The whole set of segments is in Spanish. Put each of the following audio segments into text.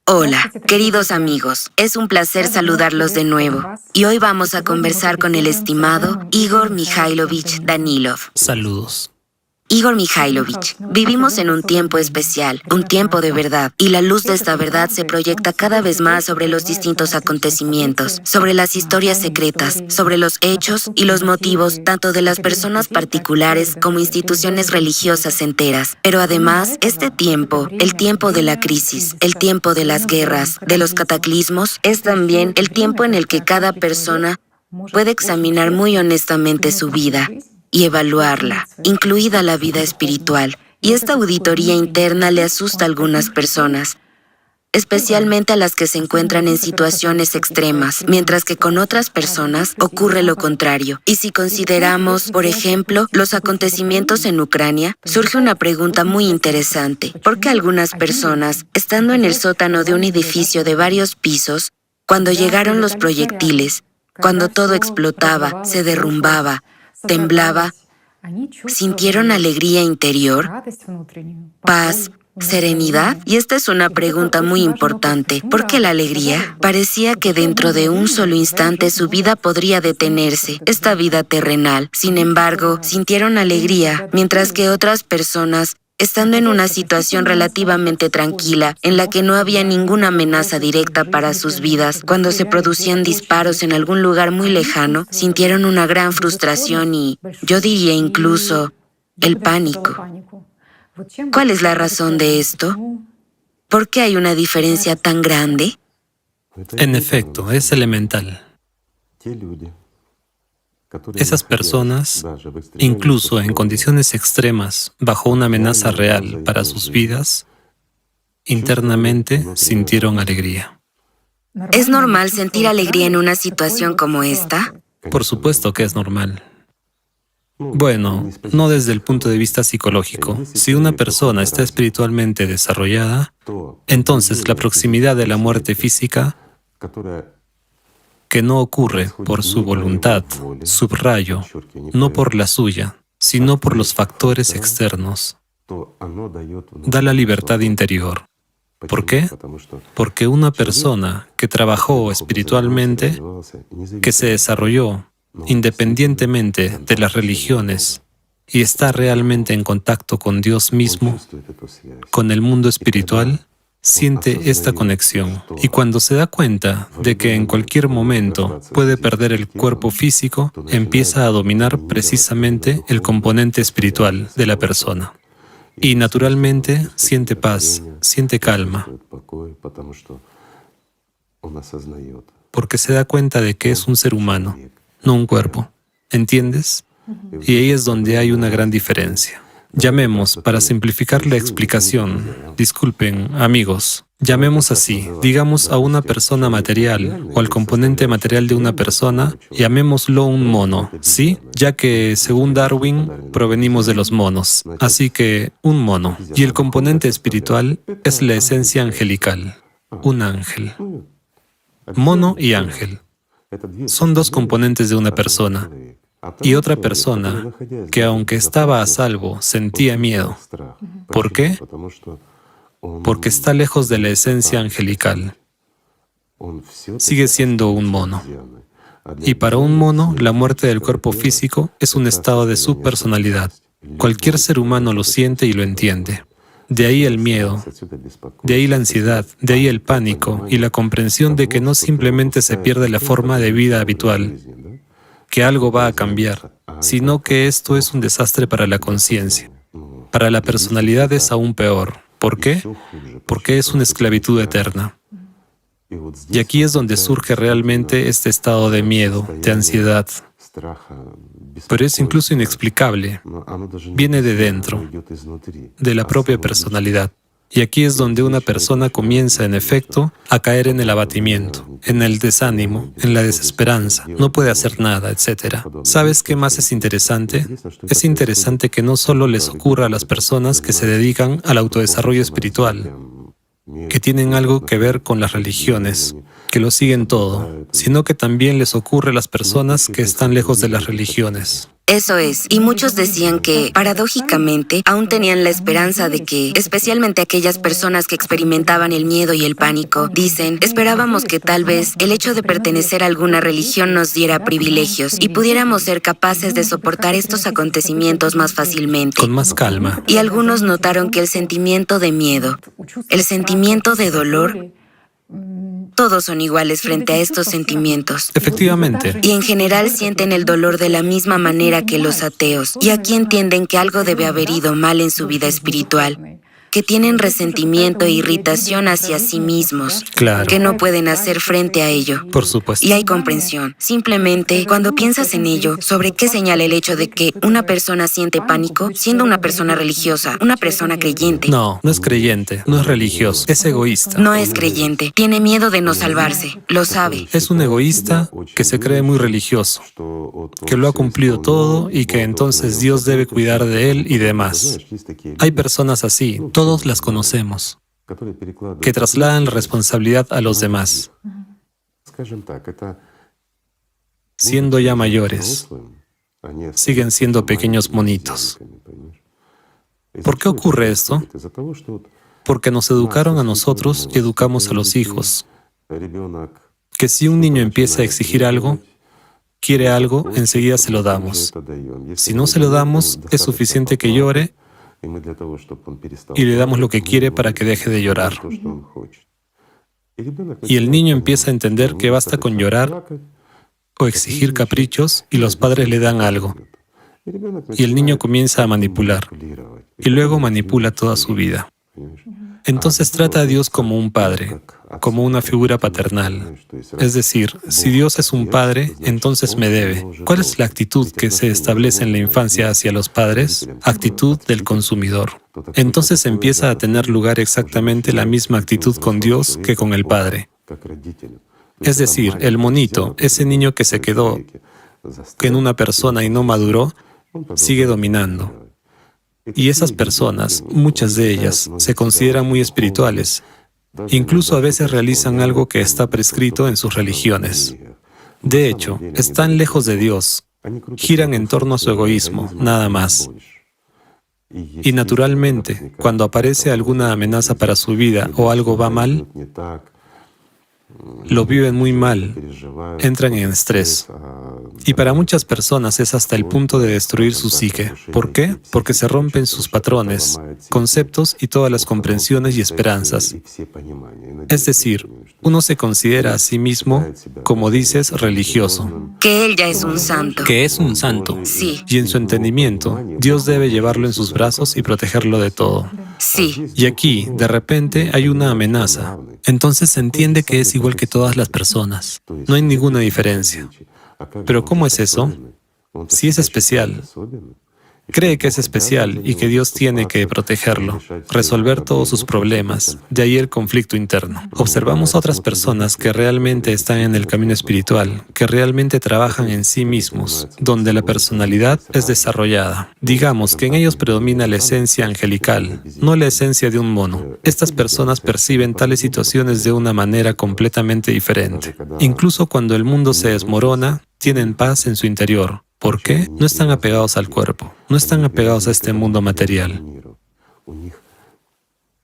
Hola, queridos amigos, es un placer saludarlos de nuevo. Y hoy vamos a conversar con el estimado Igor Mikhailovich Danilov. Saludos. Igor Mikhailovich, vivimos en un tiempo especial, un tiempo de verdad, y la luz de esta verdad se proyecta cada vez más sobre los distintos acontecimientos, sobre las historias secretas, sobre los hechos y los motivos tanto de las personas particulares como instituciones religiosas enteras. Pero además, este tiempo, el tiempo de la crisis, el tiempo de las guerras, de los cataclismos, es también el tiempo en el que cada persona puede examinar muy honestamente su vida y evaluarla, incluida la vida espiritual. Y esta auditoría interna le asusta a algunas personas, especialmente a las que se encuentran en situaciones extremas, mientras que con otras personas ocurre lo contrario. Y si consideramos, por ejemplo, los acontecimientos en Ucrania, surge una pregunta muy interesante. ¿Por qué algunas personas, estando en el sótano de un edificio de varios pisos, cuando llegaron los proyectiles, cuando todo explotaba, se derrumbaba, temblaba, sintieron alegría interior, paz, serenidad? Y esta es una pregunta muy importante, porque la alegría parecía que dentro de un solo instante su vida podría detenerse, esta vida terrenal. Sin embargo, sintieron alegría, mientras que otras personas, estando en una situación relativamente tranquila, en la que no había ninguna amenaza directa para sus vidas, cuando se producían disparos en algún lugar muy lejano, sintieron una gran frustración y, yo diría incluso, el pánico. ¿Cuál es la razón de esto? ¿Por qué hay una diferencia tan grande? En efecto, es elemental. Esas personas, incluso en condiciones extremas, bajo una amenaza real para sus vidas, internamente sintieron alegría. ¿Es normal sentir alegría en una situación como esta? Por supuesto que es normal. Bueno, no desde el punto de vista psicológico. Si una persona está espiritualmente desarrollada, entonces la proximidad de la muerte física, que no ocurre por su voluntad, subrayo, no por la suya, sino por los factores externos, da la libertad interior. ¿Por qué? Porque una persona que trabajó espiritualmente, que se desarrolló independientemente de las religiones y está realmente en contacto con Dios mismo, con el mundo espiritual, siente esta conexión. Y cuando se da cuenta de que en cualquier momento puede perder el cuerpo físico, empieza a dominar precisamente el componente espiritual de la persona. Y naturalmente siente paz, siente calma, porque se da cuenta de que es un ser humano, no un cuerpo. ¿Entiendes? Y ahí es donde hay una gran diferencia. Llamemos, para simplificar la explicación, disculpen, amigos, llamemos así, digamos a una persona material o al componente material de una persona, llamémoslo un mono, ¿sí? Ya que, según Darwin, provenimos de los monos, así que un mono. Y el componente espiritual es la esencia angelical, un ángel. Mono y ángel son dos componentes de una persona. Y otra persona que, aunque estaba a salvo, sentía miedo. ¿Por qué? Porque está lejos de la esencia angelical. Sigue siendo un mono. Y para un mono, la muerte del cuerpo físico es un estado de su personalidad. Cualquier ser humano lo siente y lo entiende. De ahí el miedo, de ahí la ansiedad, de ahí el pánico y la comprensión de que no simplemente se pierde la forma de vida habitual, que algo va a cambiar, sino que esto es un desastre para la conciencia. Para la personalidad es aún peor. ¿Por qué? Porque es una esclavitud eterna. Y aquí es donde surge realmente este estado de miedo, de ansiedad. Pero es incluso inexplicable. Viene de dentro, de la propia personalidad. Y aquí es donde una persona comienza, en efecto, a caer en el abatimiento, en el desánimo, en la desesperanza. No puede hacer nada, etc. ¿Sabes qué más es interesante? Es interesante que no solo les ocurra a las personas que se dedican al autodesarrollo espiritual, que tienen algo que ver con las religiones, que lo siguen todo, sino que también les ocurre a las personas que están lejos de las religiones. Eso es, y muchos decían que, paradójicamente, aún tenían la esperanza de que, especialmente aquellas personas que experimentaban el miedo y el pánico, dicen, esperábamos que tal vez el hecho de pertenecer a alguna religión nos diera privilegios y pudiéramos ser capaces de soportar estos acontecimientos más fácilmente. Con más calma. Y algunos notaron que el sentimiento de miedo, el sentimiento de dolor, todos son iguales frente a estos sentimientos. Efectivamente. Y en general sienten el dolor de la misma manera que los ateos. Y aquí entienden que algo debe haber ido mal en su vida espiritual. Que tienen resentimiento e irritación hacia sí mismos. Claro. Que no pueden hacer frente a ello. Por supuesto. Y hay comprensión. Simplemente, cuando piensas en ello, ¿sobre qué señala el hecho de que una persona siente pánico siendo una persona religiosa, una persona creyente? No es creyente, no es religioso, es egoísta. No es creyente, tiene miedo de no salvarse, lo sabe. Es un egoísta que se cree muy religioso, que lo ha cumplido todo y que entonces Dios debe cuidar de él y demás. Hay personas así, todos las conocemos, que trasladan la responsabilidad a los demás. Siendo ya mayores, siguen siendo pequeños monitos. ¿Por qué ocurre esto? Porque nos educaron a nosotros y educamos a los hijos. Que si un niño empieza a exigir algo, quiere algo, enseguida se lo damos. Si no se lo damos, es suficiente que llore y le damos lo que quiere para que deje de llorar. Y el niño empieza a entender que basta con llorar o exigir caprichos y los padres le dan algo. Y el niño comienza a manipular y luego manipula toda su vida. Entonces trata a Dios como un padre, como una figura paternal. Es decir, si Dios es un padre, entonces me debe. ¿Cuál es la actitud que se establece en la infancia hacia los padres? Actitud del consumidor. Entonces empieza a tener lugar exactamente la misma actitud con Dios que con el padre. Es decir, el monito, ese niño que se quedó en una persona y no maduró, sigue dominando. Y esas personas, muchas de ellas, se consideran muy espirituales. Incluso a veces realizan algo que está prescrito en sus religiones. De hecho, están lejos de Dios, giran en torno a su egoísmo, nada más. Y naturalmente, cuando aparece alguna amenaza para su vida o algo va mal, lo viven muy mal, entran en estrés. Y para muchas personas es hasta el punto de destruir su psique. ¿Por qué? Porque se rompen sus patrones, conceptos y todas las comprensiones y esperanzas. Es decir, uno se considera a sí mismo, como dices, religioso. Que él ya es un santo. Que es un santo. Sí. Y en su entendimiento, Dios debe llevarlo en sus brazos y protegerlo de todo. Sí. Y aquí, de repente, hay una amenaza. Entonces se entiende que es igual que todas las personas. No hay ninguna diferencia. Pero ¿cómo es eso? Si es especial. Cree que es especial y que Dios tiene que protegerlo, resolver todos sus problemas. De ahí el conflicto interno. Observamos a otras personas que realmente están en el camino espiritual, que realmente trabajan en sí mismos, donde la personalidad es desarrollada. Digamos que en ellos predomina la esencia angelical, no la esencia de un mono. Estas personas perciben tales situaciones de una manera completamente diferente. Incluso cuando el mundo se desmorona, tienen paz en su interior. ¿Por qué? No están apegados al cuerpo, no están apegados a este mundo material.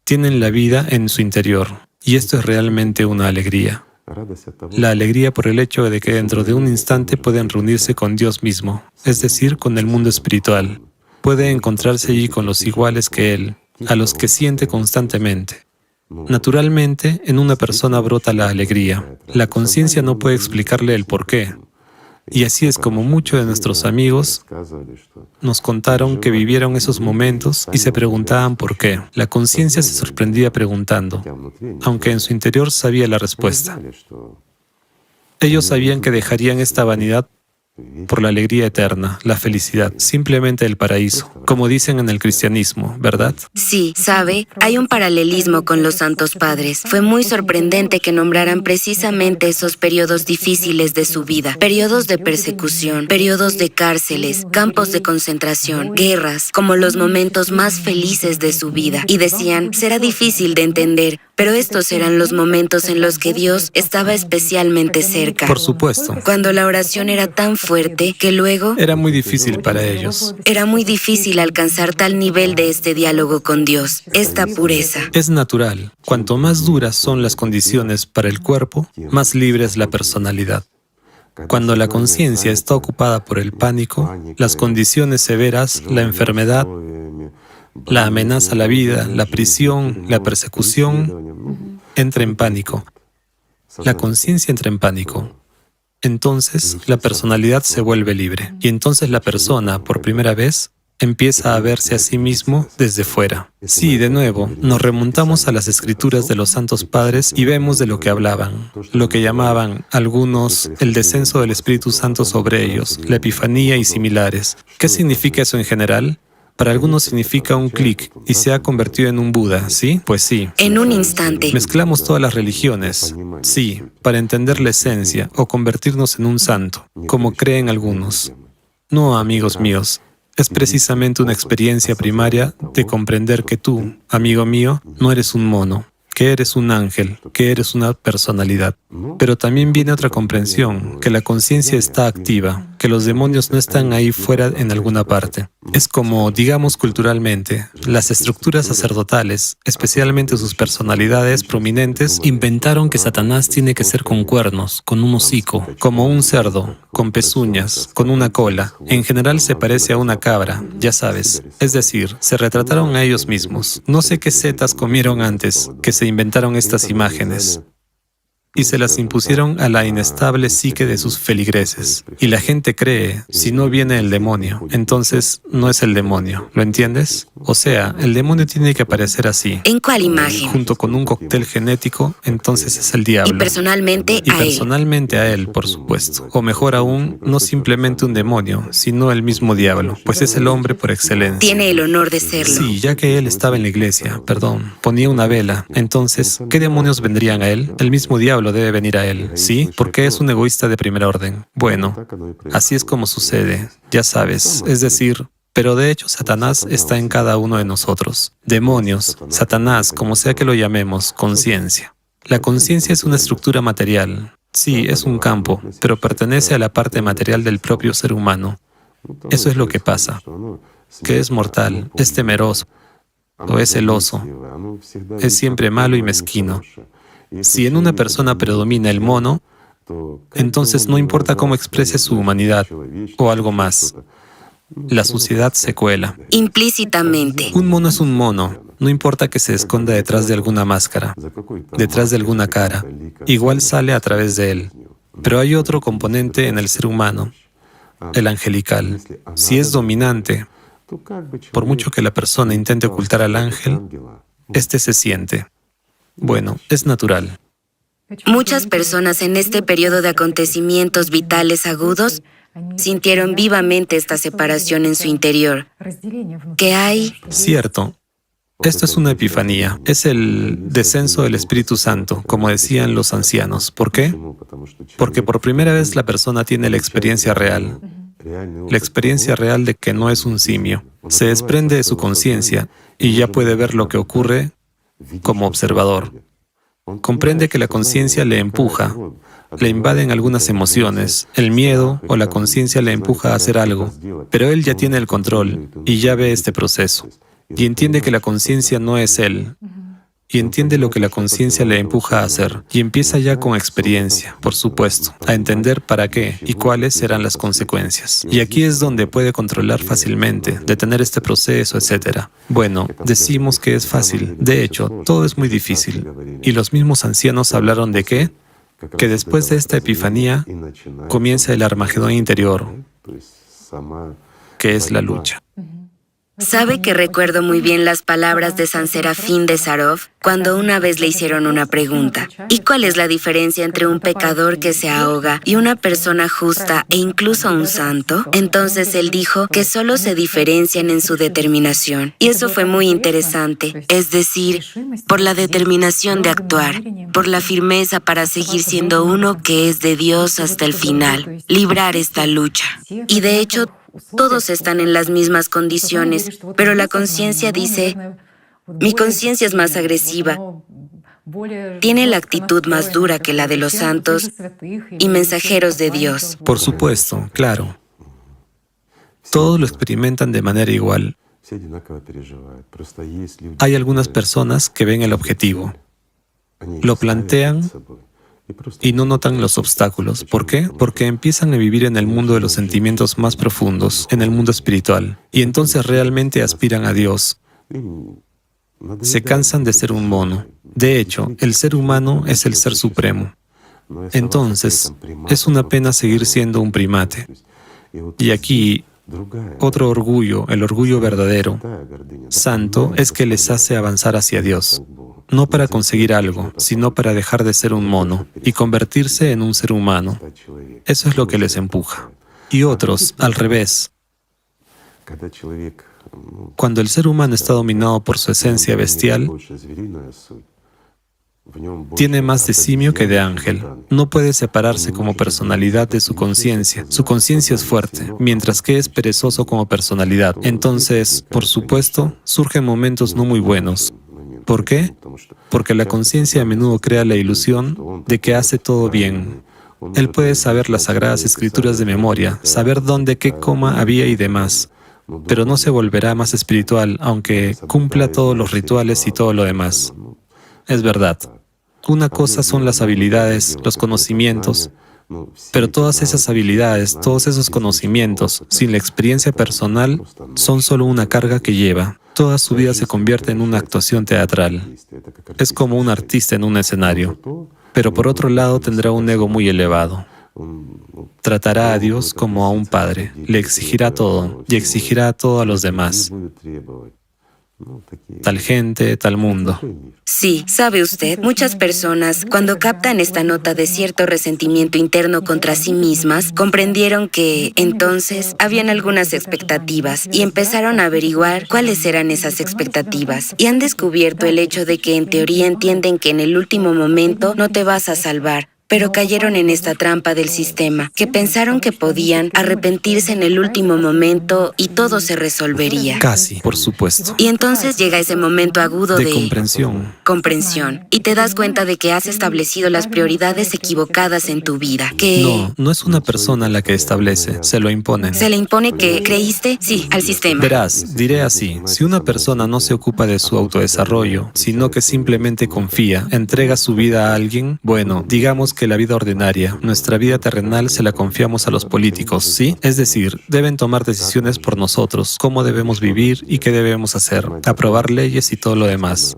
Tienen la vida en su interior, y esto es realmente una alegría. La alegría por el hecho de que dentro de un instante pueden reunirse con Dios mismo, es decir, con el mundo espiritual. Puede encontrarse allí con los iguales que Él, a los que siente constantemente. Naturalmente, en una persona brota la alegría. La conciencia no puede explicarle el porqué. Y así es como muchos de nuestros amigos nos contaron que vivieron esos momentos y se preguntaban por qué. La conciencia se sorprendía preguntando, aunque en su interior sabía la respuesta. Ellos sabían que dejarían esta vanidad por la alegría eterna, la felicidad, simplemente el paraíso, como dicen en el cristianismo, ¿verdad? Sí, sabe, hay un paralelismo con los santos padres. Fue muy sorprendente que nombraran precisamente esos periodos difíciles de su vida, periodos de persecución, periodos de cárceles, campos de concentración, guerras, como los momentos más felices de su vida. Y decían, será difícil de entender, Pero estos eran los momentos en los que Dios estaba especialmente cerca. Por supuesto. Cuando la oración era tan fuerte que luego Era muy difícil para ellos. era muy difícil alcanzar tal nivel de este diálogo con Dios, esta pureza. Es natural. Cuanto más duras son las condiciones para el cuerpo, más libre es la personalidad. Cuando la conciencia está ocupada por el pánico, las condiciones severas, la enfermedad, la amenaza a la vida, la prisión, la persecución, entra en pánico. La conciencia entra en pánico. Entonces, la personalidad se vuelve libre. Y entonces la persona, por primera vez, empieza a verse a sí mismo desde fuera. Sí, de nuevo, nos remontamos a las escrituras de los santos padres y vemos de lo que hablaban, lo que llamaban algunos el descenso del Espíritu Santo sobre ellos, la epifanía y similares. ¿Qué significa eso en general? Para algunos significa un clic y se ha convertido en un Buda, ¿sí? Pues sí. En un instante. Mezclamos todas las religiones, sí, para entender la esencia o convertirnos en un santo, como creen algunos. No, amigos míos. Es precisamente una experiencia primaria de comprender que tú, amigo mío, no eres un mono, que eres un ángel, que eres una personalidad. Pero también viene otra comprensión, que la conciencia está activa, que los demonios no están ahí fuera en alguna parte. Es como, digamos culturalmente, las estructuras sacerdotales, especialmente sus personalidades prominentes, inventaron que Satanás tiene que ser con cuernos, con un hocico, como un cerdo, con pezuñas, con una cola. En general se parece a una cabra, ya sabes. Es decir, se retrataron a ellos mismos. No sé qué setas comieron antes, que se inventaron estas imágenes y se las impusieron a la inestable psique de sus feligreses. Y la gente cree, si no viene el demonio, entonces no es el demonio, ¿lo entiendes? O sea, el demonio tiene que aparecer así. ¿En cuál imagen? Junto con un cóctel genético, entonces es el diablo. Y personalmente a él, por supuesto. O mejor aún, no simplemente un demonio, sino el mismo diablo, pues es el hombre por excelencia. Tiene el honor de serlo. Sí, ya que él estaba en la iglesia, ponía una vela. Entonces, ¿qué demonios vendrían a él? El mismo diablo debe venir a él, ¿sí? Porque es un egoísta de primer orden. Bueno, así es como sucede, ya sabes. Es decir, pero de hecho Satanás está en cada uno de nosotros. Demonios, Satanás, como sea que lo llamemos, conciencia. La conciencia es una estructura material. Sí, es un campo, pero pertenece a la parte material del propio ser humano. Eso es lo que pasa, que es mortal, es temeroso, o es celoso, es siempre malo y mezquino. Si en una persona predomina el mono, entonces no importa cómo exprese su humanidad o algo más, la suciedad se cuela. Implícitamente. Un mono es un mono, no importa que se esconda detrás de alguna máscara, detrás de alguna cara, igual sale a través de él. Pero hay otro componente en el ser humano, el angelical. Si es dominante, por mucho que la persona intente ocultar al ángel, este se siente. Bueno, es natural. Muchas personas en este periodo de acontecimientos vitales agudos sintieron vivamente esta separación en su interior. Que hay... Cierto. Esto es una epifanía. Es el descenso del Espíritu Santo, como decían los ancianos. ¿Por qué? Porque por primera vez la persona tiene la experiencia real. La experiencia real de que no es un simio. Se desprende de su conciencia y ya puede ver lo que ocurre como observador. Comprende que la conciencia le empuja, le invaden algunas emociones, el miedo o la conciencia le empuja a hacer algo, pero él ya tiene el control y ya ve este proceso, y entiende que la conciencia no es él, y entiende lo que la conciencia le empuja a hacer, y empieza ya con experiencia, por supuesto, a entender para qué y cuáles serán las consecuencias. Y aquí es donde puede controlar fácilmente, detener este proceso, etc. Bueno, decimos que es fácil. De hecho, todo es muy difícil. Y los mismos ancianos hablaron de ¿qué? Que después de esta epifanía comienza el Armagedón interior, que es la lucha. ¿Sabe que recuerdo muy bien las palabras de San Serafín de Sarov cuando una vez le hicieron una pregunta? ¿Y cuál es la diferencia entre un pecador que se ahoga y una persona justa e incluso un santo? Entonces él dijo que solo se diferencian en su determinación. Y eso fue muy interesante. Es decir, por la determinación de actuar, por la firmeza para seguir siendo uno que es de Dios hasta el final, librar esta lucha. Y de hecho, todos están en las mismas condiciones, pero la conciencia dice, mi conciencia es más agresiva, Tiene la actitud más dura que la de los santos y mensajeros de Dios. Por supuesto, claro. Todos lo experimentan de manera igual. Hay algunas personas que ven el objetivo, lo plantean y no notan los obstáculos. ¿Por qué? Porque empiezan a vivir en el mundo de los sentimientos más profundos, en el mundo espiritual, y entonces realmente aspiran a Dios. Se cansan de ser un mono. De hecho, el ser humano es el ser supremo. Entonces, es una pena seguir siendo un primate. Y aquí, otro orgullo, el orgullo verdadero, santo, es que les hace avanzar hacia Dios. No para conseguir algo, sino para dejar de ser un mono y convertirse en un ser humano. Eso es lo que les empuja. Y otros, al revés. Cuando el ser humano está dominado por su esencia bestial, tiene más de simio que de ángel. No puede separarse como personalidad de su conciencia. Su conciencia es fuerte, mientras que es perezoso como personalidad. Entonces, por supuesto, surgen momentos no muy buenos. ¿Por qué? Porque la conciencia a menudo crea la ilusión de que hace todo bien. Él puede saber las sagradas escrituras de memoria, saber dónde, qué coma había y demás, pero no se volverá más espiritual, aunque cumpla todos los rituales y todo lo demás. Es verdad. Una cosa son las habilidades, los conocimientos, pero todas esas habilidades, todos esos conocimientos, sin la experiencia personal, son solo una carga que lleva. Toda su vida se convierte en una actuación teatral. Es como un artista en un escenario, pero por otro lado tendrá un ego muy elevado. Tratará a Dios como a un padre, le exigirá todo y exigirá todo a los demás. Tal gente, tal mundo. Sí, sabe usted, muchas personas, cuando captan esta nota de cierto resentimiento interno contra sí mismas, comprendieron que, entonces, habían algunas expectativas y empezaron a averiguar cuáles eran esas expectativas. Y han descubierto el hecho de que en teoría entienden que en el último momento no te vas a salvar, pero cayeron en esta trampa del sistema, que pensaron que podían arrepentirse en el último momento y todo se resolvería. Casi, por supuesto. Y entonces llega ese momento agudo de comprensión. Y te das cuenta de que has establecido las prioridades equivocadas en tu vida. Que No es una persona la que establece, se lo imponen. se le impone que creíste, sí, al sistema. Verás, diré así, si una persona no se ocupa de su autodesarrollo, sino que simplemente confía, entrega su vida a alguien, bueno, digamos que la vida ordinaria, nuestra vida terrenal se la confiamos a los políticos, ¿sí? Es decir, deben tomar decisiones por nosotros, cómo debemos vivir y qué debemos hacer, aprobar leyes y todo lo demás.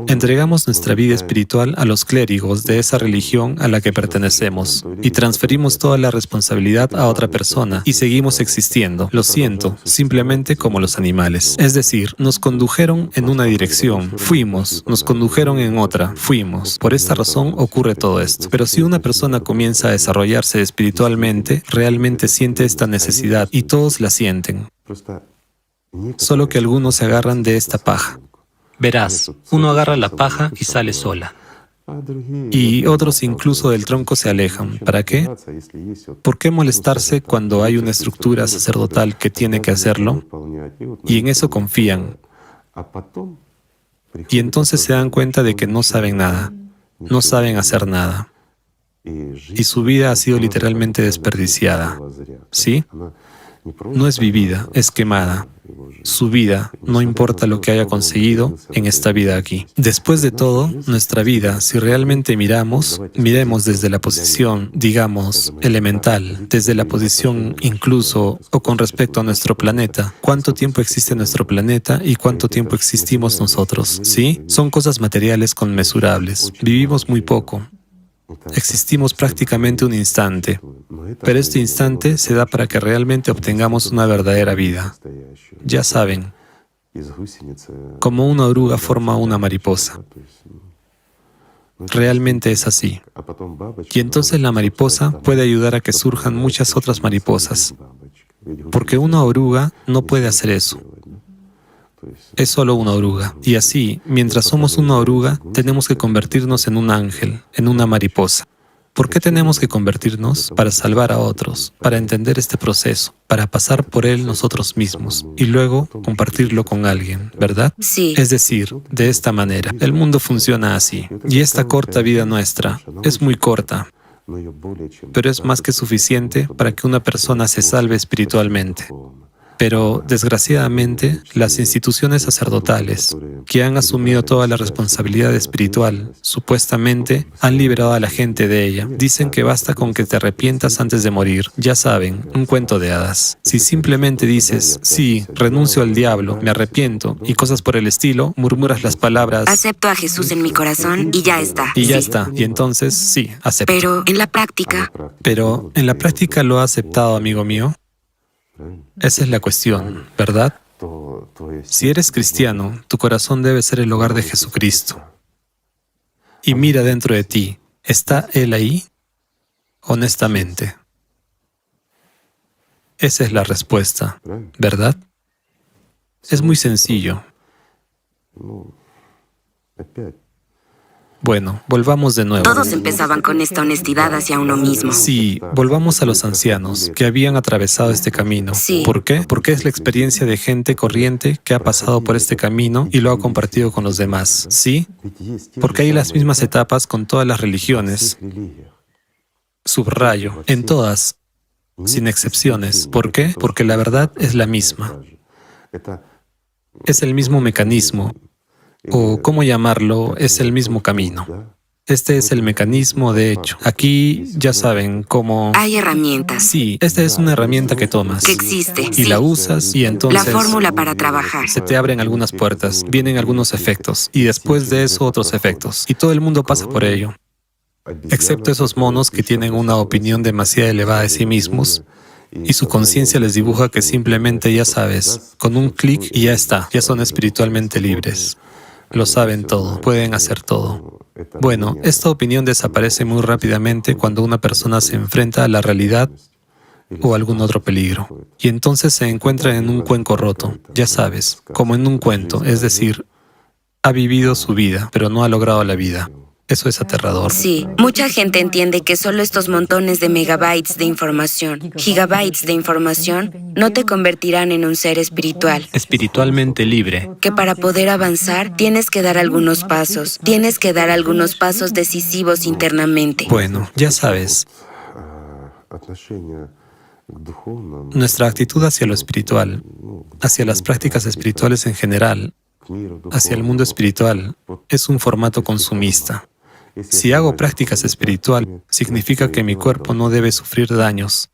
Entregamos nuestra vida espiritual a los clérigos de esa religión a la que pertenecemos y transferimos toda la responsabilidad a otra persona y seguimos existiendo, lo siento, simplemente como los animales. Es decir, nos condujeron en una dirección, fuimos, nos condujeron en otra, fuimos. Por esta razón ocurre todo esto. Pero si una persona comienza a desarrollarse espiritualmente, realmente siente esta necesidad y todos la sienten. Solo que algunos se agarran de esta paja. Verás, uno agarra la paja y sale sola. Y otros incluso del tronco se alejan. ¿Para qué? ¿Por qué molestarse cuando hay una estructura sacerdotal que tiene que hacerlo? Y en eso confían. Y entonces se dan cuenta de que no saben nada, no saben hacer nada. Y su vida ha sido literalmente desperdiciada. ¿Sí? No es vivida, es quemada. Su vida, no importa lo que haya conseguido en esta vida aquí. Después de todo, nuestra vida, si realmente miremos desde la posición, digamos, elemental, desde la posición incluso o con respecto a nuestro planeta, cuánto tiempo existe nuestro planeta y cuánto tiempo existimos nosotros, ¿sí? Son cosas materiales conmensurables. Vivimos muy poco. Existimos prácticamente un instante, pero este instante se da para que realmente obtengamos una verdadera vida. Ya saben, como una oruga forma una mariposa. Realmente es así. Y entonces la mariposa puede ayudar a que surjan muchas otras mariposas, porque una oruga no puede hacer eso. Es solo una oruga. Y así, mientras somos una oruga, tenemos que convertirnos en un ángel, en una mariposa. ¿Por qué tenemos que convertirnos? Para salvar a otros, para entender este proceso, para pasar por él nosotros mismos y luego compartirlo con alguien, ¿verdad? Sí. Es decir, de esta manera, el mundo funciona así. Y esta corta vida nuestra es muy corta, pero es más que suficiente para que una persona se salve espiritualmente. Pero, desgraciadamente, las instituciones sacerdotales, que han asumido toda la responsabilidad espiritual, supuestamente han liberado a la gente de ella. Dicen que basta con que te arrepientas antes de morir. Ya saben, un cuento de hadas. Si simplemente dices, sí, renuncio al diablo, me arrepiento, y cosas por el estilo, murmuras las palabras, Acepto a Jesús en mi corazón y ya está. y ya Sí. está. Y entonces, sí, acepto. Pero en la práctica, Pero, ¿en la práctica lo ha aceptado, amigo mío? Esa es la cuestión, ¿verdad? Si eres cristiano, tu corazón debe ser el hogar de Jesucristo. Y mira dentro de ti, ¿está Él ahí? Honestamente. Esa es la respuesta, ¿verdad? Es muy sencillo. Bueno, volvamos de nuevo. todos empezaban con esta honestidad hacia uno mismo. Sí, volvamos a los ancianos que habían atravesado este camino. Sí. ¿Por qué? Porque es la experiencia de gente corriente que ha pasado por este camino y lo ha compartido con los demás. ¿Sí? Porque hay las mismas etapas con todas las religiones. Subrayo, en todas, sin excepciones. ¿Por qué? Porque la verdad es la misma. Es el mismo mecanismo, o ¿cómo llamarlo? Es el mismo camino. Este es el mecanismo, de hecho. Aquí ya saben cómo... Hay herramientas Sí, esta es una herramienta que tomas. que existe. Y Sí. la usas y La entonces fórmula para trabajar. se te abren algunas puertas, vienen algunos efectos y después de eso otros efectos. Y todo el mundo pasa por ello, excepto esos monos que tienen una opinión demasiado elevada de sí mismos y su conciencia les dibuja que simplemente, ya sabes, con un clic y ya está, ya son espiritualmente libres. Lo saben todo, pueden hacer todo. Bueno, esta opinión desaparece muy rápidamente cuando una persona se enfrenta a la realidad o algún otro peligro. Y entonces se encuentra en un cuenco roto, ya sabes, como en un cuento, es decir, ha vivido su vida, pero no ha logrado la vida. Eso es aterrador. Sí, mucha gente entiende que solo estos montones de megabytes de información, gigabytes de información, no te convertirán en un ser espiritual. Espiritualmente libre. Que para poder avanzar tienes que dar algunos pasos, tienes que dar algunos pasos decisivos internamente. Bueno, ya sabes, nuestra actitud hacia lo espiritual, hacia las prácticas espirituales en general, hacia el mundo espiritual, es un formato consumista. Si hago prácticas espirituales, significa que mi cuerpo no debe sufrir daños.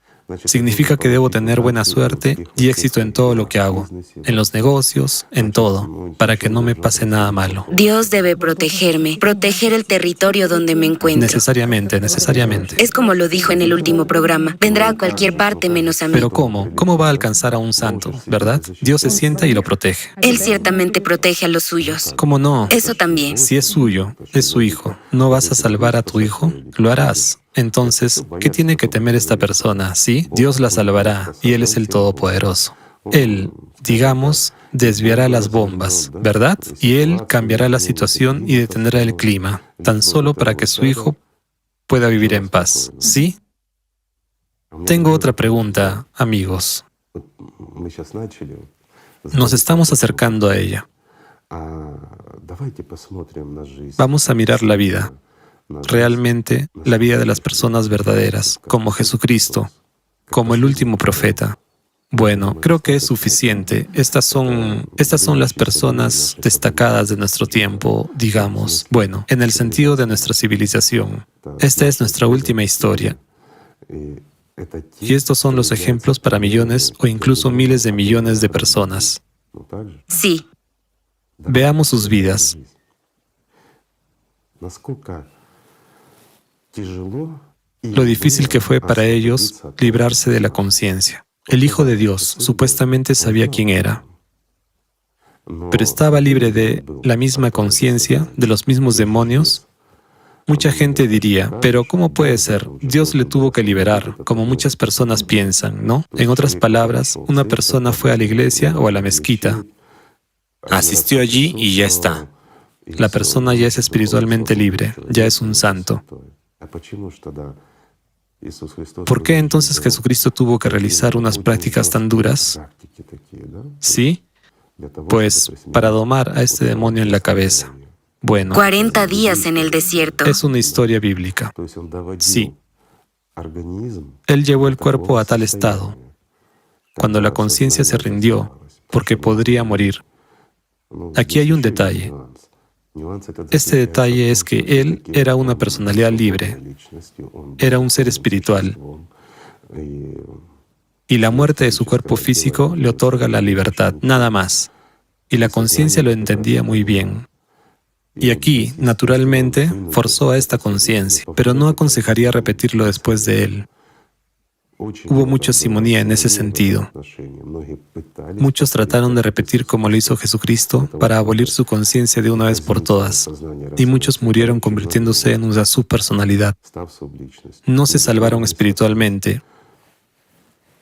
Significa que debo tener buena suerte y éxito en todo lo que hago, en los negocios, en todo, para que no me pase nada malo. Dios debe protegerme, proteger el territorio donde me encuentro. Necesariamente, necesariamente. Es como lo dijo en el último programa, vendrá a cualquier parte menos a mí. Pero ¿cómo? ¿Cómo va a alcanzar a un santo, verdad? Dios se sienta y lo protege. Él ciertamente protege a los suyos. ¿Cómo no? Eso también. Si es suyo, es su hijo, ¿no vas a salvar a tu hijo? Lo harás. Entonces, ¿qué tiene que temer esta persona? Sí, Dios la salvará y Él es el Todopoderoso. Él, digamos, desviará las bombas, ¿verdad? Y Él cambiará la situación y detendrá el clima, tan solo para que su hijo pueda vivir en paz. ¿Sí? Tengo otra pregunta, amigos. Nos estamos acercando a ella. Vamos a mirar la vida. Realmente la vida de las personas verdaderas, como Jesucristo, como el último profeta. Bueno, creo que es suficiente. Estas son las personas destacadas de nuestro tiempo, digamos. Bueno, en el sentido de nuestra civilización. Esta es nuestra última historia. Y estos son los ejemplos para millones o incluso miles de millones de personas. Sí, Veamos sus vidas. Lo difícil que fue para ellos librarse de la conciencia. El Hijo de Dios supuestamente sabía quién era, pero estaba libre de la misma conciencia, de los mismos demonios. Mucha gente diría, pero ¿cómo puede ser? Dios le tuvo que liberar, como muchas personas piensan, ¿no? En otras palabras, una persona fue a la iglesia o a la mezquita, asistió allí y ya está. La persona ya es espiritualmente libre, ya es un santo. ¿Por qué entonces Jesucristo tuvo que realizar unas prácticas tan duras? ¿Sí? Pues para domar a este demonio en la cabeza. Bueno, 40 días en el desierto. es una historia bíblica. Sí. Él llevó el cuerpo a tal estado, cuando la conciencia se rindió, porque podría morir. Aquí hay un detalle. Este detalle es que él era una personalidad libre, era un ser espiritual, y la muerte de su cuerpo físico le otorga la libertad, nada más. Y la conciencia lo entendía muy bien. Y aquí, naturalmente, forzó a esta conciencia, pero no aconsejaría repetirlo después de él. Hubo mucha simonía en ese sentido. Muchos trataron de repetir como lo hizo Jesucristo para abolir su conciencia de una vez por todas, y muchos murieron convirtiéndose en una subpersonalidad. No se salvaron espiritualmente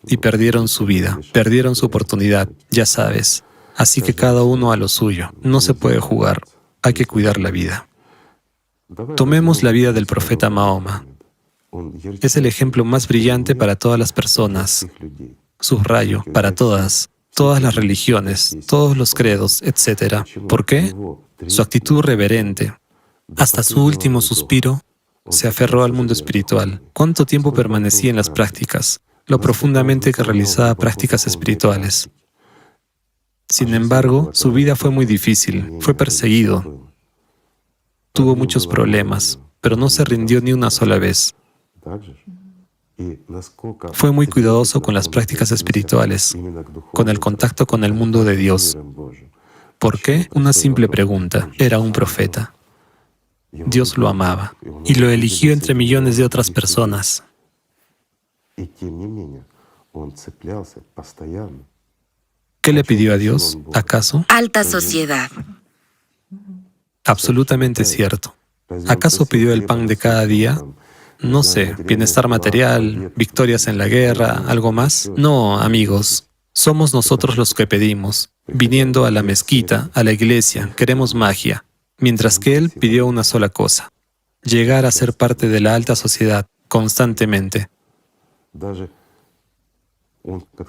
y perdieron su vida, perdieron su oportunidad, ya sabes. Así que cada uno a lo suyo. No se puede jugar, hay que cuidar la vida. Tomemos la vida del profeta Mahoma. Es el ejemplo más brillante para todas las personas. Subrayo, para todas las religiones, todos los credos, etc. ¿Por qué? Su actitud reverente. Hasta su último suspiro, se aferró al mundo espiritual. ¿Cuánto tiempo permanecía en las prácticas? Lo profundamente que realizaba prácticas espirituales. Sin embargo, su vida fue muy difícil, fue perseguido, tuvo muchos problemas, pero no se rindió ni una sola vez. Fue muy cuidadoso con las prácticas espirituales, con el contacto con el mundo de Dios. ¿Por qué? Una simple pregunta. Era un profeta. Dios lo amaba y lo eligió entre millones de otras personas. ¿Qué le pidió a Dios, acaso? Alta sociedad. Absolutamente cierto. ¿Acaso pidió el pan de cada día? No sé, bienestar material, victorias en la guerra, ¿algo más? No, amigos, somos nosotros los que pedimos. Viniendo a la mezquita, a la iglesia, queremos magia, mientras que él pidió una sola cosa: llegar a ser parte de la alta sociedad, constantemente.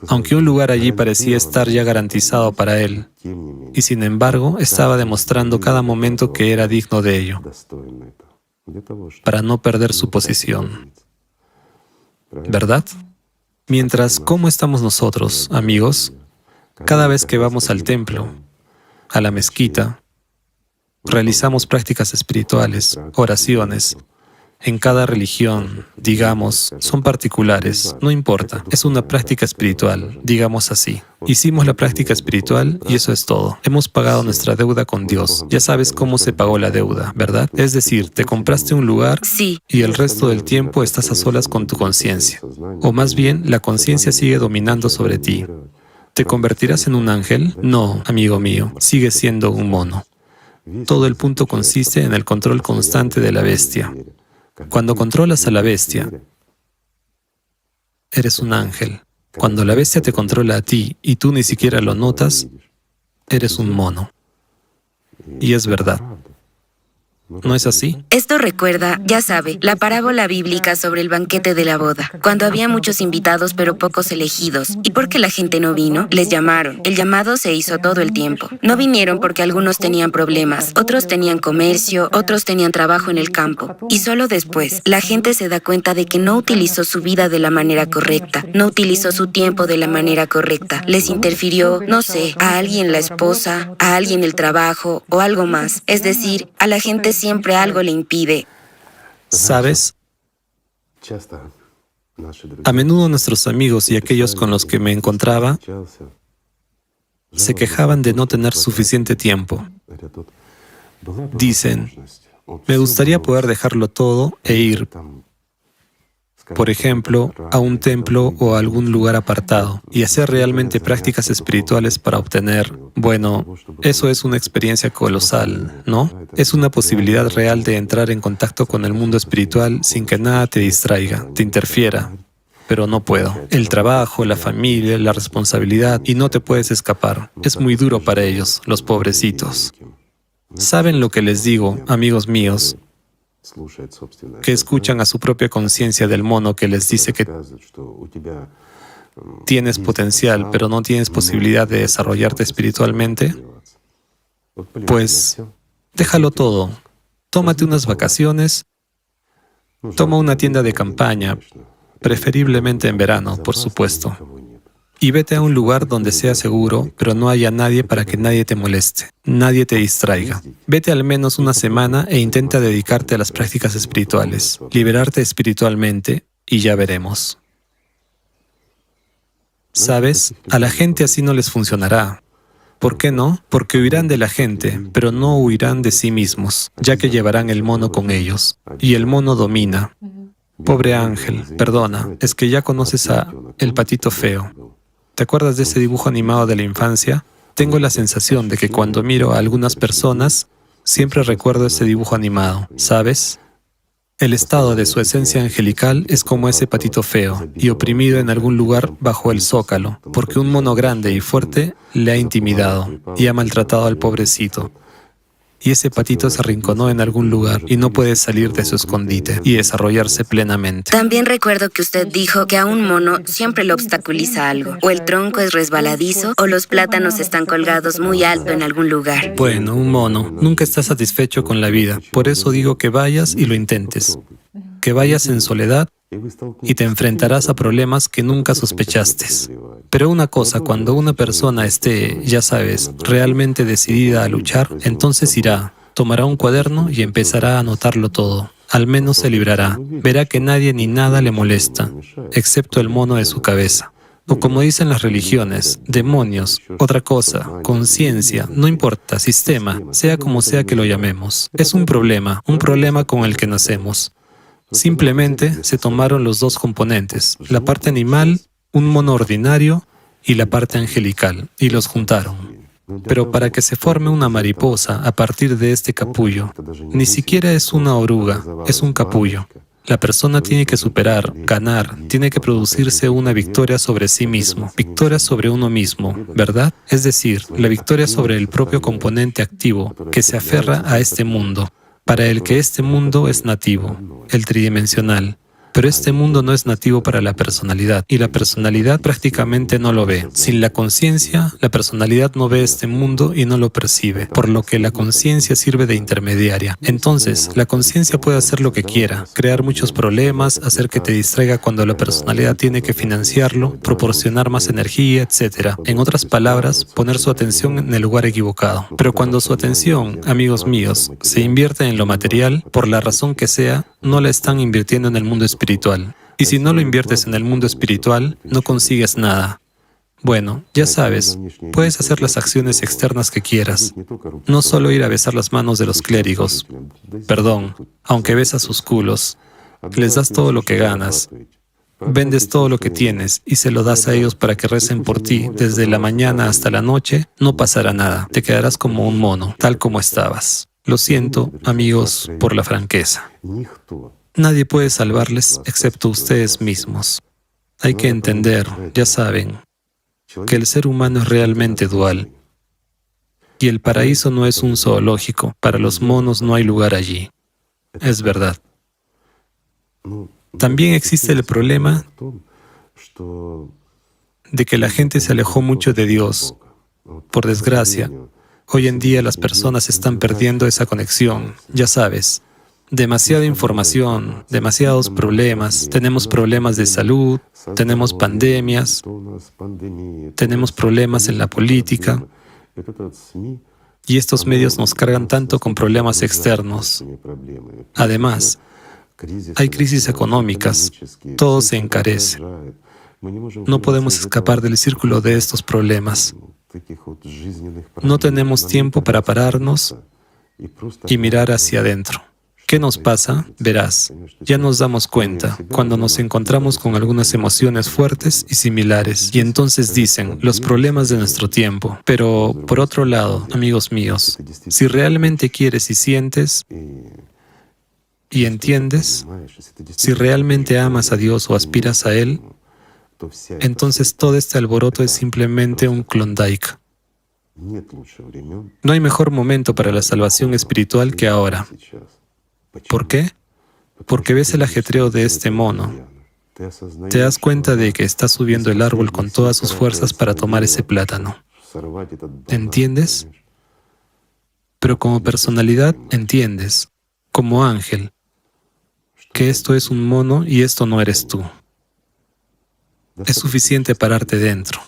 Aunque un lugar allí parecía estar ya garantizado para él, y sin embargo estaba demostrando cada momento que era digno de ello, para no perder su posición. ¿Verdad? Mientras, ¿cómo estamos nosotros, amigos? Cada vez que vamos al templo, a la mezquita, realizamos prácticas espirituales, oraciones. En cada religión, digamos, son particulares, no importa, es una práctica espiritual, digamos así. Hicimos la práctica espiritual y eso es todo. Hemos pagado nuestra deuda con Dios. Ya sabes cómo se pagó la deuda, ¿verdad? Es decir, te compraste un lugar y el resto del tiempo estás a solas con tu conciencia. O más bien, la conciencia sigue dominando sobre ti. ¿Te convertirás en un ángel? No, amigo mío, sigues siendo un mono. Todo el punto consiste en el control constante de la bestia. Cuando controlas a la bestia, eres un ángel. Cuando la bestia te controla a ti y tú ni siquiera lo notas, eres un mono. Y es verdad. ¿No es así? Esto recuerda, ya sabe, la parábola bíblica sobre el banquete de la boda, cuando había muchos invitados pero pocos elegidos. ¿Y por qué la gente no vino? Les llamaron. El llamado se hizo todo el tiempo. No vinieron porque algunos tenían problemas, otros tenían comercio, otros tenían trabajo en el campo. Y solo después, la gente se da cuenta de que no utilizó su vida de la manera correcta, no utilizó su tiempo de la manera correcta. Les interfirió, no sé, a alguien la esposa, a alguien el trabajo o algo más. Es decir, a la gente siempre algo le impide. ¿Sabes? A menudo nuestros amigos y aquellos con los que me encontraba se quejaban de no tener suficiente tiempo. Dicen, me gustaría poder dejarlo todo e ir, por ejemplo, a un templo o a algún lugar apartado y hacer realmente prácticas espirituales para obtener, bueno, eso es una experiencia colosal, ¿no? Es una posibilidad real de entrar en contacto con el mundo espiritual sin que nada te distraiga, te interfiera. Pero no puedo. El trabajo, la familia, la responsabilidad, y no te puedes escapar. Es muy duro para ellos, los pobrecitos. ¿Saben lo que les digo, amigos míos? que escuchan a su propia conciencia del mono que les dice que tienes potencial, pero no tienes posibilidad de desarrollarte espiritualmente, pues déjalo todo. Tómate unas vacaciones, toma una tienda de campaña, preferiblemente en verano, por supuesto, y vete a un lugar donde sea seguro, pero no haya nadie para que nadie te moleste, nadie te distraiga. Vete al menos una semana e intenta dedicarte a las prácticas espirituales, liberarte espiritualmente y ya veremos. ¿Sabes? A la gente así no les funcionará. ¿Por qué no? Porque huirán de la gente, pero no huirán de sí mismos, ya que llevarán el mono con ellos. Y el mono domina. Pobre ángel, perdona, es que ya conoces a El Patito Feo. ¿Te acuerdas de ese dibujo animado de la infancia? Tengo la sensación de que cuando miro a algunas personas, siempre recuerdo ese dibujo animado, ¿sabes? El estado de su esencia angelical es como ese patito feo y oprimido en algún lugar bajo el zócalo, porque un mono grande y fuerte le ha intimidado y ha maltratado al pobrecito. Y ese patito se arrinconó en algún lugar y no puede salir de su escondite y desarrollarse plenamente. También recuerdo que usted dijo que a un mono siempre lo obstaculiza algo. O el tronco es resbaladizo, o los plátanos están colgados muy alto en algún lugar. Bueno, un mono nunca está satisfecho con la vida. Por eso digo que vayas y lo intentes. Que vayas en soledad y te enfrentarás a problemas que nunca sospechaste. Pero una cosa, cuando una persona esté, ya sabes, realmente decidida a luchar, entonces irá, tomará un cuaderno y empezará a anotarlo todo. Al menos se librará. Verá que nadie ni nada le molesta, excepto el mono de su cabeza. O como dicen las religiones, demonios, otra cosa, conciencia, no importa, sistema, sea como sea que lo llamemos. Es un problema con el que nacemos. Simplemente se tomaron los dos componentes, la parte animal, un mono ordinario, y la parte angelical, y los juntaron. Pero para que se forme una mariposa a partir de este capullo, ni siquiera es una oruga, es un capullo. La persona tiene que superar, ganar, tiene que producirse una victoria sobre sí mismo, victoria sobre uno mismo, ¿verdad? Es decir, la victoria sobre el propio componente activo que se aferra a este mundo, para el que este mundo es nativo, el tridimensional. Pero este mundo no es nativo para la personalidad, y la personalidad prácticamente no lo ve. Sin la conciencia, la personalidad no ve este mundo y no lo percibe, por lo que la conciencia sirve de intermediaria. Entonces, la conciencia puede hacer lo que quiera, crear muchos problemas, hacer que te distraiga cuando la personalidad tiene que financiarlo, proporcionar más energía, etc. En otras palabras, poner su atención en el lugar equivocado. Pero cuando su atención, amigos míos, se invierte en lo material, por la razón que sea, no la están invirtiendo en el mundo espiritual. Y si no lo inviertes en el mundo espiritual, no consigues nada. Bueno, ya sabes, puedes hacer las acciones externas que quieras. No solo ir a besar las manos de los clérigos. Perdón, aunque besas sus culos. Les das todo lo que ganas. Vendes todo lo que tienes y se lo das a ellos para que recen por ti desde la mañana hasta la noche, no pasará nada. Te quedarás como un mono, tal como estabas. Lo siento, amigos, por la franqueza. Nadie puede salvarles excepto ustedes mismos. Hay que entender, ya saben, que el ser humano es realmente dual. Y el paraíso no es un zoológico. Para los monos no hay lugar allí. Es verdad. También existe el problema de que la gente se alejó mucho de Dios. Por desgracia, hoy en día las personas están perdiendo esa conexión, ya sabes. Demasiada información, demasiados problemas. Tenemos problemas de salud, tenemos pandemias, tenemos problemas en la política. Y estos medios nos cargan tanto con problemas externos. Además, hay crisis económicas, todo se encarece. No podemos escapar del círculo de estos problemas. No tenemos tiempo para pararnos y mirar hacia adentro. ¿Qué nos pasa? Verás, ya nos damos cuenta cuando nos encontramos con algunas emociones fuertes y similares, y entonces dicen, los problemas de nuestro tiempo. Pero, por otro lado, amigos míos, si realmente quieres y sientes y entiendes, si realmente amas a Dios o aspiras a Él, entonces todo este alboroto es simplemente un Klondike. No hay mejor momento para la salvación espiritual que ahora. ¿Por qué? Porque ves el ajetreo de este mono. Te das cuenta de que está subiendo el árbol con todas sus fuerzas para tomar ese plátano. ¿Entiendes? Pero como personalidad entiendes, como ángel, que esto es un mono y esto no eres tú. Es suficiente pararte dentro.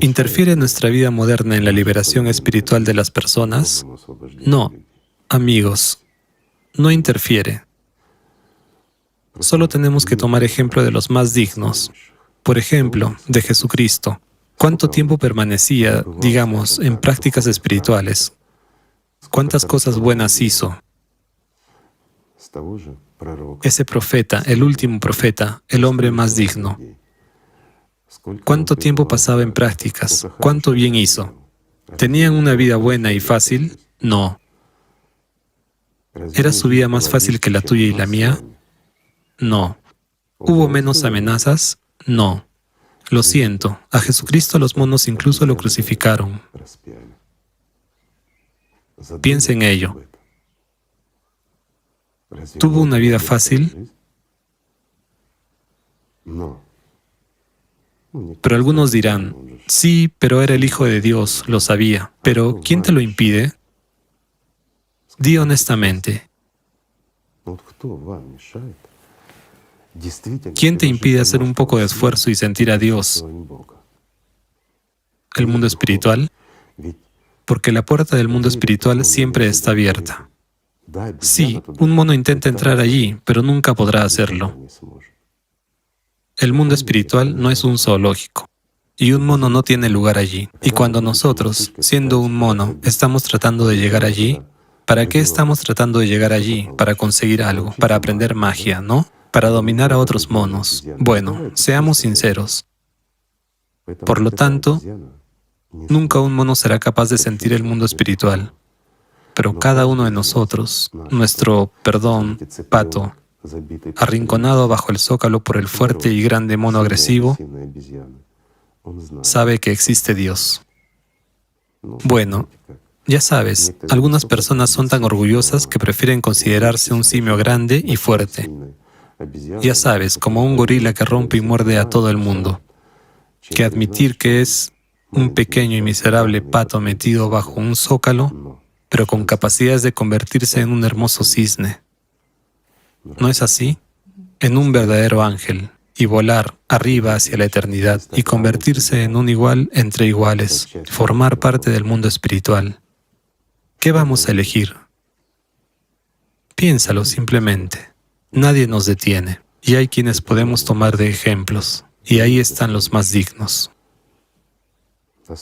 ¿Interfiere nuestra vida moderna en la liberación espiritual de las personas? No, amigos, no interfiere. Solo tenemos que tomar ejemplo de los más dignos. Por ejemplo, de Jesucristo. ¿Cuánto tiempo permanecía, digamos, en prácticas espirituales? ¿Cuántas cosas buenas hizo? Ese profeta, el último profeta, el hombre más digno. ¿Cuánto tiempo pasaba en prácticas? ¿Cuánto bien hizo? ¿Tenían una vida buena y fácil? No. ¿Era su vida más fácil que la tuya y la mía? No. ¿Hubo menos amenazas? No. Lo siento, a Jesucristo los monos incluso lo crucificaron. Piensa en ello. ¿Tuvo una vida fácil? Pero algunos dirán, sí, pero era el Hijo de Dios, lo sabía. Pero, ¿quién te lo impide? Di honestamente. ¿Quién te impide hacer un poco de esfuerzo y sentir a Dios? ¿El mundo espiritual? Porque la puerta del mundo espiritual siempre está abierta. Sí, un mono intenta entrar allí, pero nunca podrá hacerlo. El mundo espiritual no es un zoológico, y un mono no tiene lugar allí. Y cuando nosotros, siendo un mono, estamos tratando de llegar allí, ¿para qué estamos tratando de llegar allí? Para conseguir algo, para aprender magia, ¿no? Para dominar a otros monos. Bueno, seamos sinceros. Por lo tanto, nunca un mono será capaz de sentir el mundo espiritual. Pero cada uno de nosotros, nuestro, pato, arrinconado bajo el zócalo por el fuerte y grande mono agresivo, sabe que existe Dios. Bueno, ya sabes, algunas personas son tan orgullosas que prefieren considerarse un simio grande y fuerte. Ya sabes, como un gorila que rompe y muerde a todo el mundo, que admitir que es un pequeño y miserable pato metido bajo un zócalo, pero con capacidades de convertirse en un hermoso cisne. ¿No es así? En un verdadero ángel, y volar arriba hacia la eternidad, y convertirse en un igual entre iguales, formar parte del mundo espiritual. ¿Qué vamos a elegir? Piénsalo simplemente. Nadie nos detiene, y hay quienes podemos tomar de ejemplos, y ahí están los más dignos.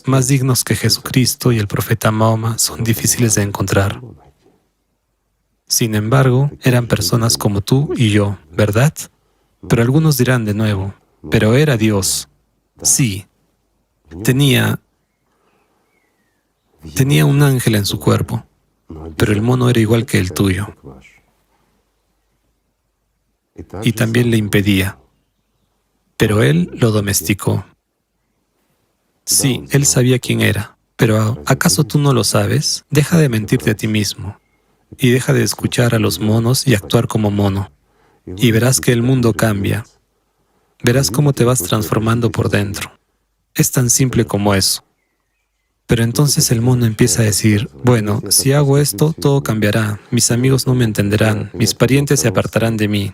Más dignos que Jesucristo y el profeta Mahoma son difíciles de encontrar. Sin embargo, eran personas como tú y yo, ¿verdad? Pero algunos dirán de nuevo, pero era Dios. Sí, tenía un ángel en su cuerpo, pero el mono era igual que el tuyo. Y también le impedía. Pero él lo domesticó. Sí, él sabía quién era, pero ¿acaso tú no lo sabes? Deja de mentirte a ti mismo y deja de escuchar a los monos y actuar como mono. Y verás que el mundo cambia. Verás cómo te vas transformando por dentro. Es tan simple como eso. Pero entonces el mono empieza a decir, bueno, si hago esto, todo cambiará. Mis amigos no me entenderán, mis parientes se apartarán de mí.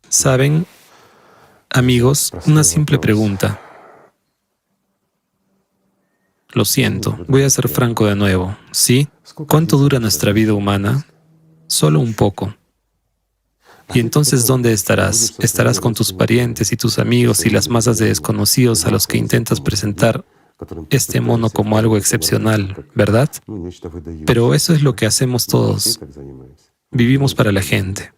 ¿Saben, amigos, una simple pregunta? Lo siento, voy a ser franco de nuevo, ¿sí? ¿Cuánto dura nuestra vida humana? Solo un poco. Y entonces, ¿dónde estarás? Estarás con tus parientes y tus amigos y las masas de desconocidos a los que intentas presentar este mono como algo excepcional, ¿verdad? Pero eso es lo que hacemos todos. Vivimos para la gente.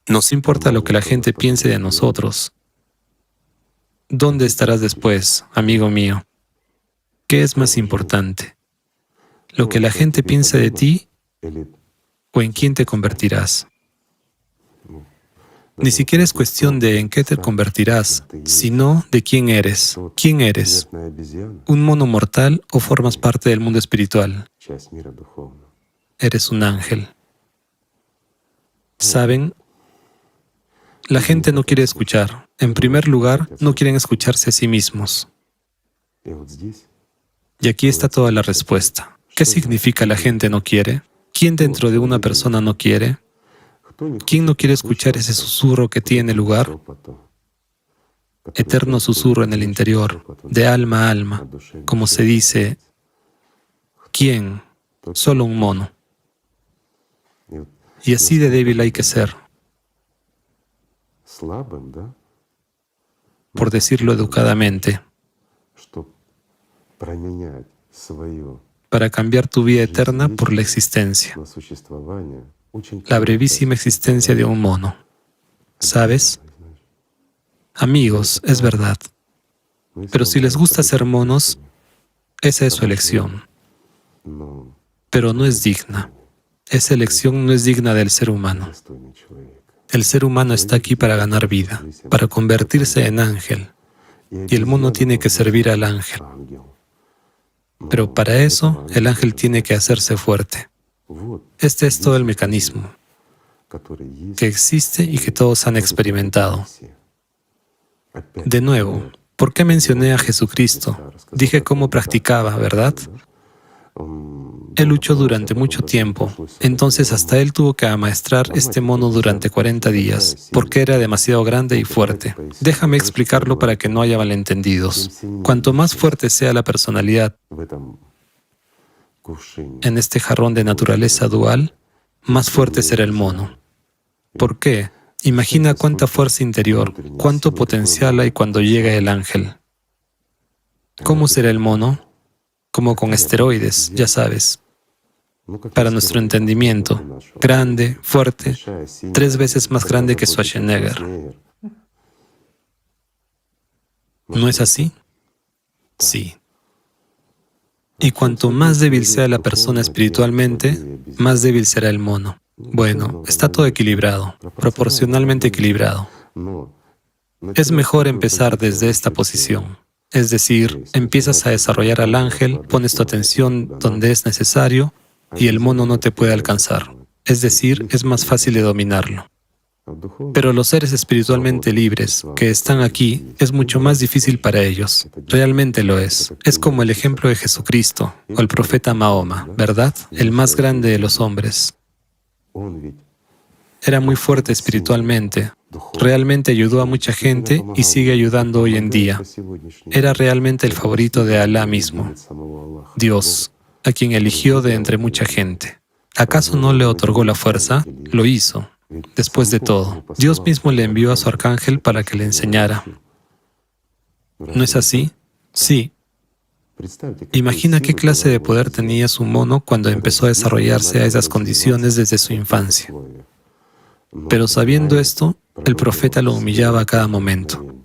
Nos importa lo que la gente piense de nosotros. ¿Dónde estarás después, amigo mío? ¿Qué es más importante? ¿Lo que la gente piensa de ti o en quién te convertirás? Ni siquiera es cuestión de en qué te convertirás, sino de quién eres. ¿Quién eres? ¿Un mono mortal o formas parte del mundo espiritual? eres un ángel. ¿Saben? La gente no quiere escuchar. En primer lugar, no quieren escucharse a sí mismos. Y aquí está toda la respuesta. ¿Qué significa la gente no quiere? ¿Quién dentro de una persona no quiere? ¿Quién no quiere escuchar ese susurro que tiene lugar? Eterno susurro en el interior, de alma a alma, como se dice, ¿quién? Solo un mono. Y así de débil hay que ser, por decirlo educadamente, para cambiar tu vida eterna por la existencia, la brevísima existencia de un mono. ¿Sabes? Amigos, es verdad. Pero si les gusta ser monos, esa es su elección. Pero no es digna. Esa elección no es digna del ser humano. El ser humano está aquí para ganar vida, para convertirse en ángel. Y el mono tiene que servir al ángel. Pero para eso, el ángel tiene que hacerse fuerte. Este es todo el mecanismo que existe y que todos han experimentado. De nuevo, ¿por qué mencioné a Jesucristo? Dije cómo practicaba, ¿verdad? Él luchó durante mucho tiempo, entonces hasta él tuvo que amaestrar este mono durante 40 días, porque era demasiado grande y fuerte. Déjame explicarlo para que no haya malentendidos. Cuanto más fuerte sea la personalidad en este jarrón de naturaleza dual, más fuerte será el mono. ¿Por qué? Imagina cuánta fuerza interior, cuánto potencial hay cuando llega el ángel. ¿Cómo será el mono? Como con esteroides, ya sabes. Para nuestro entendimiento, grande, fuerte, 3 veces más grande que Schwarzenegger. ¿No es así? Sí. Y cuanto más débil sea la persona espiritualmente, más débil será el mono. Bueno, está todo equilibrado, proporcionalmente equilibrado. Es mejor empezar desde esta posición. Es decir, empiezas a desarrollar al ángel, pones tu atención donde es necesario y el mono no te puede alcanzar. Es decir, es más fácil de dominarlo. Pero los seres espiritualmente libres que están aquí, es mucho más difícil para ellos. Realmente lo es. Es como el ejemplo de Jesucristo o el profeta Mahoma, ¿verdad? El más grande de los hombres. Era muy fuerte espiritualmente. Realmente ayudó a mucha gente y sigue ayudando hoy en día. Era realmente el favorito de Alá mismo, Dios, a quien eligió de entre mucha gente. ¿Acaso no le otorgó la fuerza? Lo hizo. Después de todo, Dios mismo le envió a su arcángel para que le enseñara. ¿No es así? Sí. Imagina qué clase de poder tenía su mono cuando empezó a desarrollarse a esas condiciones desde su infancia. Pero sabiendo esto, el profeta lo humillaba a cada momento,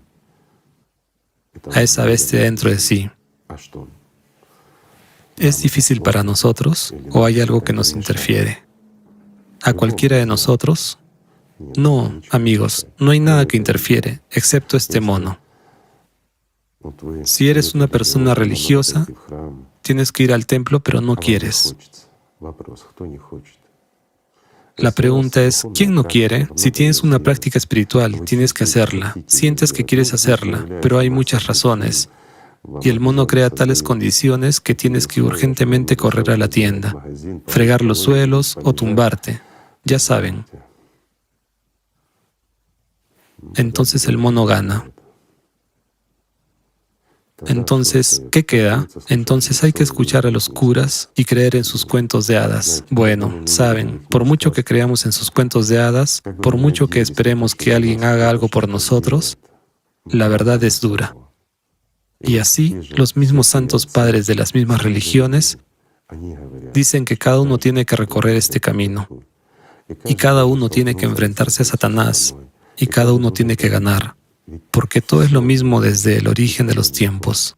a esa bestia dentro de sí. ¿Es difícil para nosotros o hay algo que nos interfiere? ¿A cualquiera de nosotros? No, amigos, no hay nada que interfiere, excepto este mono. Si eres una persona religiosa, tienes que ir al templo, pero no quieres. La pregunta es, ¿quién no quiere? Si tienes una práctica espiritual, tienes que hacerla. Sientes que quieres hacerla, pero hay muchas razones. Y el mono crea tales condiciones que tienes que urgentemente correr a la tienda, fregar los suelos o tumbarte. Ya saben. Entonces el mono gana. Entonces, ¿qué queda? Entonces hay que escuchar a los curas y creer en sus cuentos de hadas. Bueno, saben, por mucho que creamos en sus cuentos de hadas, por mucho que esperemos que alguien haga algo por nosotros, la verdad es dura. Y así, los mismos santos padres de las mismas religiones dicen que cada uno tiene que recorrer este camino, y cada uno tiene que enfrentarse a Satanás, y cada uno tiene que ganar. Porque todo es lo mismo desde el origen de los tiempos.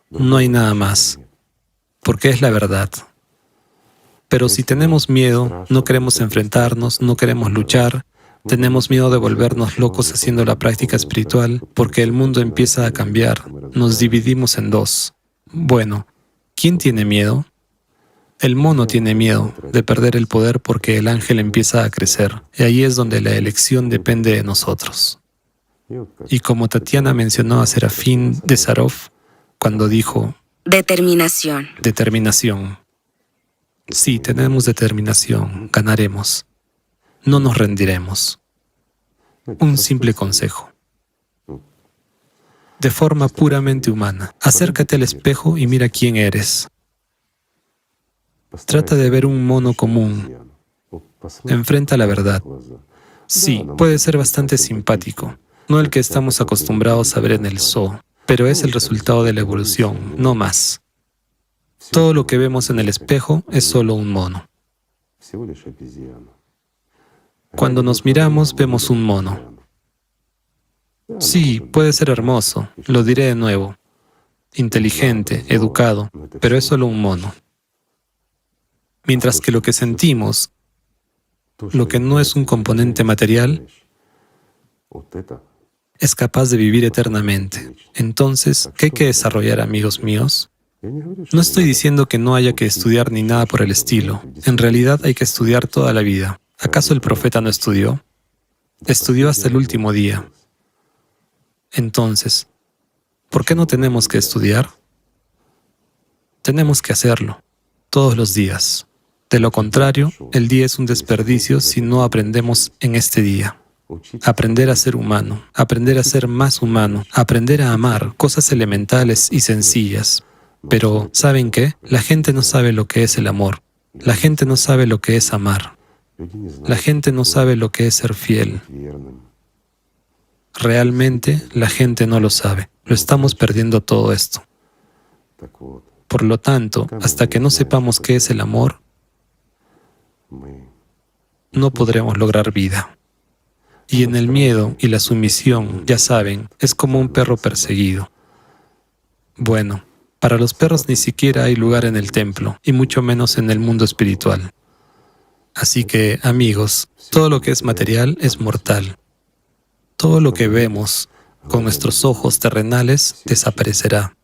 No hay nada más, porque es la verdad. Pero si tenemos miedo, no queremos enfrentarnos, no queremos luchar, tenemos miedo de volvernos locos haciendo la práctica espiritual, porque el mundo empieza a cambiar, nos dividimos en dos. Bueno, ¿quién tiene miedo? El mono tiene miedo de perder el poder porque el ángel empieza a crecer, y ahí es donde la elección depende de nosotros. Y como Tatiana mencionó a Serafín de Sarov cuando dijo, Determinación. determinación. Sí, tenemos determinación, ganaremos. No nos rendiremos. Un simple consejo. De forma puramente humana, acércate al espejo y mira quién eres. Trata de ver un mono común. Enfrenta la verdad. Sí, puede ser bastante simpático, no el que estamos acostumbrados a ver en el zoo, pero es el resultado de la evolución, no más. Todo lo que vemos en el espejo es solo un mono. Cuando nos miramos, vemos un mono. Sí, puede ser hermoso, lo diré de nuevo. Inteligente, educado, pero es solo un mono. Mientras que lo que sentimos, lo que no es un componente material, es capaz de vivir eternamente. Entonces, ¿qué hay que desarrollar, amigos míos? No estoy diciendo que no haya que estudiar ni nada por el estilo. En realidad hay que estudiar toda la vida. ¿Acaso el profeta no estudió? Estudió hasta el último día. Entonces, ¿por qué no tenemos que estudiar? Tenemos que hacerlo, todos los días. De lo contrario, el día es un desperdicio si no aprendemos en este día. Aprender a ser humano, aprender a ser más humano, aprender a amar, cosas elementales y sencillas. Pero, ¿saben qué? La gente no sabe lo que es el amor. La gente no sabe lo que es amar. La gente no sabe lo que es ser fiel. Realmente, la gente no lo sabe. Lo estamos perdiendo todo esto. Por lo tanto, hasta que no sepamos qué es el amor, no podremos lograr vida. Y en el miedo y la sumisión, ya saben, es como un perro perseguido. Bueno, para los perros ni siquiera hay lugar en el templo, y mucho menos en el mundo espiritual. Así que, amigos, todo lo que es material es mortal. Todo lo que vemos con nuestros ojos terrenales desaparecerá.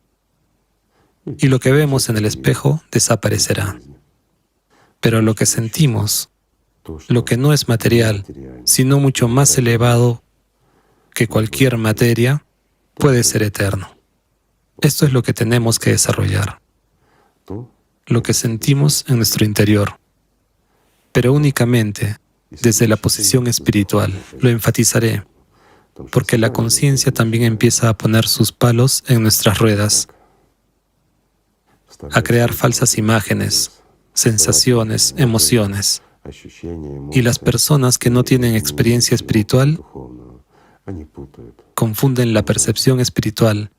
Y lo que vemos en el espejo desaparecerá. Pero lo que sentimos, lo que no es material, sino mucho más elevado que cualquier materia, puede ser eterno. Esto es lo que tenemos que desarrollar. Lo que sentimos en nuestro interior. Pero únicamente desde la posición espiritual. Lo enfatizaré, porque la conciencia también empieza a poner sus palos en nuestras ruedas, a crear falsas imágenes, sensaciones, emociones. Y las personas que no tienen experiencia espiritual confunden la percepción espiritual,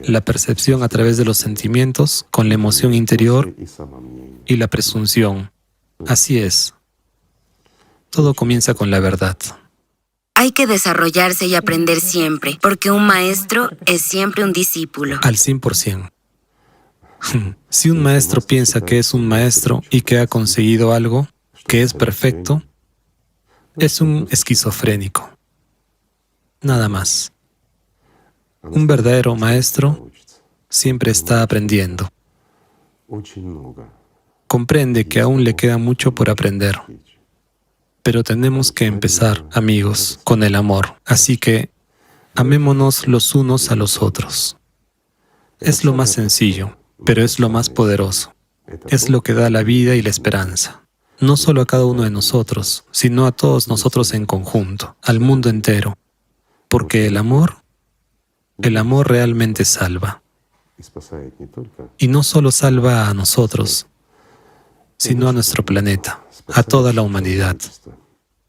la percepción a través de los sentimientos, con la emoción interior y la presunción. Así es. Todo comienza con la verdad. Hay que desarrollarse y aprender siempre, porque un maestro es siempre un discípulo. Al 100%. Si un maestro piensa que es un maestro y que ha conseguido algo, que es perfecto, es un esquizofrénico. Nada más. Un verdadero maestro siempre está aprendiendo. Comprende que aún le queda mucho por aprender. Pero tenemos que empezar, amigos, con el amor. Así que, amémonos los unos a los otros. Es lo más sencillo, pero es lo más poderoso. Es lo que da la vida y la esperanza. No solo a cada uno de nosotros, sino a todos nosotros en conjunto, al mundo entero. Porque el amor realmente salva. Y no solo salva a nosotros, sino a nuestro planeta, a toda la humanidad.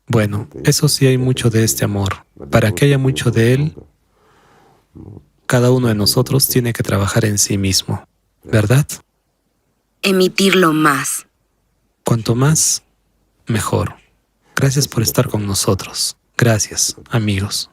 Bueno, eso sí, hay mucho de este amor. Para que haya mucho de él, cada uno de nosotros tiene que trabajar en sí mismo, ¿verdad? Emitirlo más. Cuanto más, mejor. Gracias por estar con nosotros. Gracias, amigos.